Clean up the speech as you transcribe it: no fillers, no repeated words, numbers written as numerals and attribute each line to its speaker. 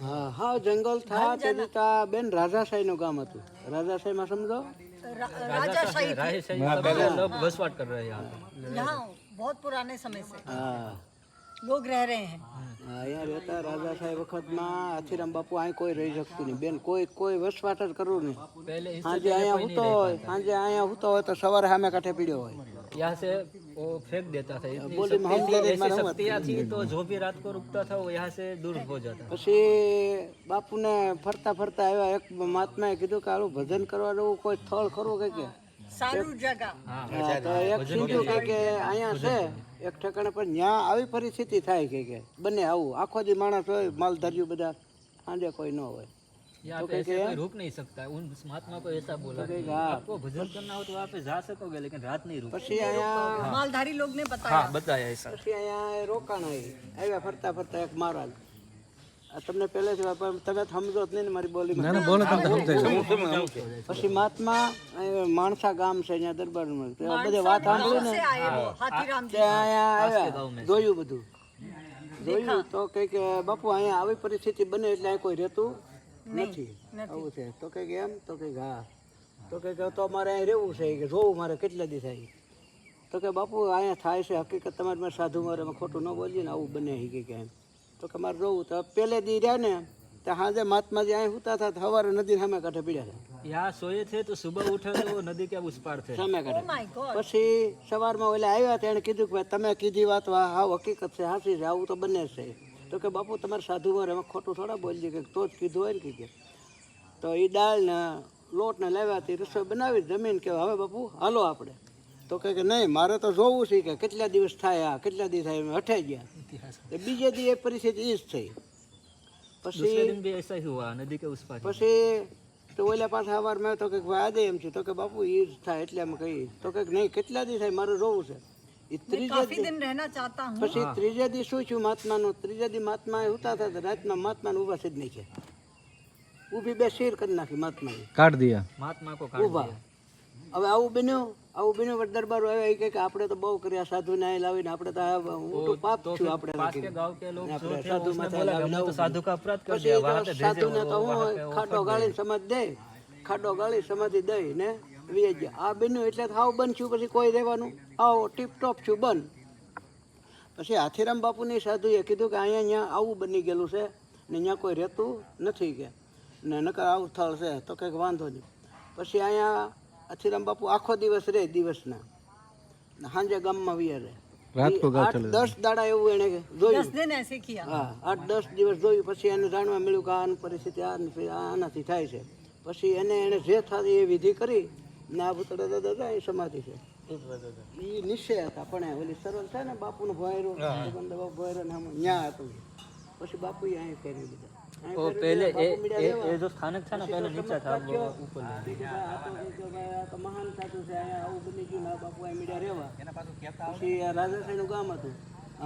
Speaker 1: હા હા જંગલ થા તેથી તા બેન રાજાશાહી નું ગામ હતું રાજાશાહી માં समझो
Speaker 2: राजाशाही
Speaker 3: पहले लोग वसवाट कर रहे हैं यहाँ पे।
Speaker 2: यहाँ बहुत पुराने समय से
Speaker 1: હા
Speaker 2: लोग रह रहे हैं
Speaker 1: અહીંયા રહેતા રાજાશાહી વખતમાં આથીરામ બાપુ અહીં કોઈ રહી શકતું નહીં બેન કોઈ વસવાટ જ કરવું નહીં
Speaker 3: पहले इससे
Speaker 1: સાંજે અહીંયા હુતો હોય સાંજે અહીંયા હુતો હોય તો સવારે સામે કાંઠે પીડ્યો હોય
Speaker 3: यहाँ से वो फेंक देता था इतनी
Speaker 1: बोली
Speaker 3: शक्ति
Speaker 1: हम
Speaker 3: थी,
Speaker 1: ले
Speaker 3: ऐसी शक्तियाँ थी तो जो भी रात को रुकता था वो यहाँ से दूर हो जाता।
Speaker 1: પછી બાપુને ફરતા ફરતા આવ્યા એક મહાત્માએ કીધું કે આનું ભજન કરવા જવું કોઈ સ્થળ ખરું કે
Speaker 2: सारू जगह
Speaker 3: हाँ
Speaker 1: હા, તો એક સીધું કે અહીંયા છે એક ઠેકાણે પણ ત્યાં આવી પરિસ્થિતિ થાય કે બને આવું આખો દી માણસ હોય માલધારીઓ બધા સાંજે કોઈ ન હોય
Speaker 3: यहाँ पे ऐसे कोई रुक नहीं सकता। उन महात्मा को ऐसा बोला कि आपको भजन करना हो तो वहाँ पे जा सकोगे लेकिन रात नहीं रुक।
Speaker 1: પછી અહીંયા
Speaker 2: मालधारी लोग ने बताया
Speaker 3: हाँ बताया ऐसा।
Speaker 1: પછી અહીંયા રોકાણ આવ્યા ફરતા ફરતા એક મહારાજ આ તમને પહેલેથી તમે સમજો જ નહીં ને મારી બોલીમાં પછી મહાત્મા અહીંયા માણસા ગામ છે અહીંયા દરબારમાં બધે વાત સાંભળી ને
Speaker 2: से आए वो हाथीराम जी
Speaker 1: ત્યાં અહીંયા આવ્યા જોયું બધું જોયું તો કઈક બાપુ અહીંયા આવી પરિસ્થિતિ બને એટલે અહીં કોઈ રહેતું નથી આવું છે તો કઈક એમ તો કઈક હા તો કઈક તો મારે અહીં રહેવું છે કે જોવું મારે કેટલા દી થાય તો કે બાપુ અહીંયા થાય છે હકીકત તમારે મેં સાધુ મારે ખોટું ન બોલીએ ને આવું બને કે એમ તો કે મારે જોવું તો પહેલે દી રહ્યા ને તો સાંજે મહાત્માજી અહીં હુતા હતા સવારે નદી સામે કાંઠે પીડ્યા હતા
Speaker 3: यहाँ सोए थे तो सुबह उठे तो वो नदी के उस पार थे।
Speaker 1: સામે
Speaker 2: Oh
Speaker 1: કાંઠે
Speaker 2: my God.
Speaker 1: પછી સવારમાં ઓલા આવ્યા તો એણે કીધું કે ભાઈ તમે કીધી વાત હા હકીકત છે હાચી છે આવું તો બને છે તો કે બાપુ તમારે સાધુ મારે એમાં ખોટું થોડા બોલજે કે તો જ કીધું હોય ને કે તો એ દાળ ને લોટ ને લાવ્યા હતી રસોઈ બનાવી જમીન કે હવે બાપુ હાલો આપણે તો કે નહીં મારે તો જોવું છે કે કેટલા દિવસ થાય આ કેટલા દિવસ થાય અમે હઠાઈ ગયા તો બીજે દી એ પરિસ્થિતિ એ જ થઈ
Speaker 3: दूसरे
Speaker 1: પછી
Speaker 3: दिन भी ऐसा ही हुआ नदी के उस पार।
Speaker 1: પછી તો ઓલા પાછા સવાર મેં તો કે આજે એમ છે તો કે બાપુ એ જ થાય એટલે અમે કહીએ તો કે નહીં કેટલા દી થાય મારે જોવું છે એ
Speaker 2: मैं
Speaker 1: ત્રીજે
Speaker 2: काफी दिन रहना चाहता हूँ
Speaker 1: પછી ત્રીજે દી શું થયું મહાત્માનું ત્રીજે દી મહાત્મા ઉતા હતા રાતના મહાત્માને ઊભા છે જ નહીં છે ઊભી બે શેર કરી નાખી મહાત્માએ
Speaker 4: काट दिया।
Speaker 3: महात्मा को काट
Speaker 1: ઊભા હવે આવું બન્યું દરબારો આવ્યા એ કહે કે આપણે તો બહુ કર્યા સાધુને અહીં લાવીને આપણે તો આ મોટું પાપ થયું આપણે
Speaker 3: पास के गांव के लोग जो
Speaker 1: આપણે
Speaker 3: थे
Speaker 1: સાધુ
Speaker 3: उसने
Speaker 1: માથે
Speaker 3: बोला कि
Speaker 1: લાવીને
Speaker 3: हमने तो साधु का अपराध कर
Speaker 1: પછી
Speaker 3: दिया
Speaker 1: તો
Speaker 3: वहाँ पे भेजे
Speaker 1: સાધુને
Speaker 3: वो
Speaker 1: તો હું
Speaker 3: वहाँ पे वो
Speaker 1: ખાડો ગાળી સમાજ દે ખાડો ગાળી સમાધિ દઈ ને વી ગયા આ બન્યું એટલે હાવ બંધ થયું પછી કોઈ રહેવાનું આવો ટીપ ટોપ થયું બંધ પછી હાથીરામ બાપુની સાધુએ કીધું કે અહીંયા આવું બની ગયેલું છે ને અહીંયા કોઈ રહેતું નથી કે ને નકર આવું સ્થળ છે તો કંઈક વાંધો નહીં પછી અહીંયા હાથીરામ બાપુ આખો દિવસ રહે દિવસના ને સાંજે ગામમાં વિયા રહે
Speaker 4: रात को गाँव
Speaker 1: 8-10 દાડા એવું એને જોયું
Speaker 2: 10 दिन ऐसे किया
Speaker 1: હા 8-10 દિવસ જોયું પછી એને જાણવા મળ્યું કે આની પરિસ્થિતિ આનાથી થાય છે પછી એને જે થાય એ વિધિ કરી ને આ ભૂતળા દાદા એ સમાધિ છે એ નિશ્ચય હતા પણ ઓલી સરળ છે ને બાપુનું ભોયરું ભોયરો ને ન્યા હતું પછી બાપુએ અહીં ફેરવી દીધા અહીં
Speaker 3: वो
Speaker 1: ફેરવી
Speaker 3: पहले
Speaker 1: દીધા, બાપુ મીડિયા
Speaker 3: ये जो स्थानक था ना पहले नीचा था अब वो ऊपर ले
Speaker 1: આ તો મહાન સાધુ છે અહીંયા આવું બની ગયું ને આ બાપુ અહીં મીડિયા રહેવા પછી આ રાજાશાહીનું ગામ હતું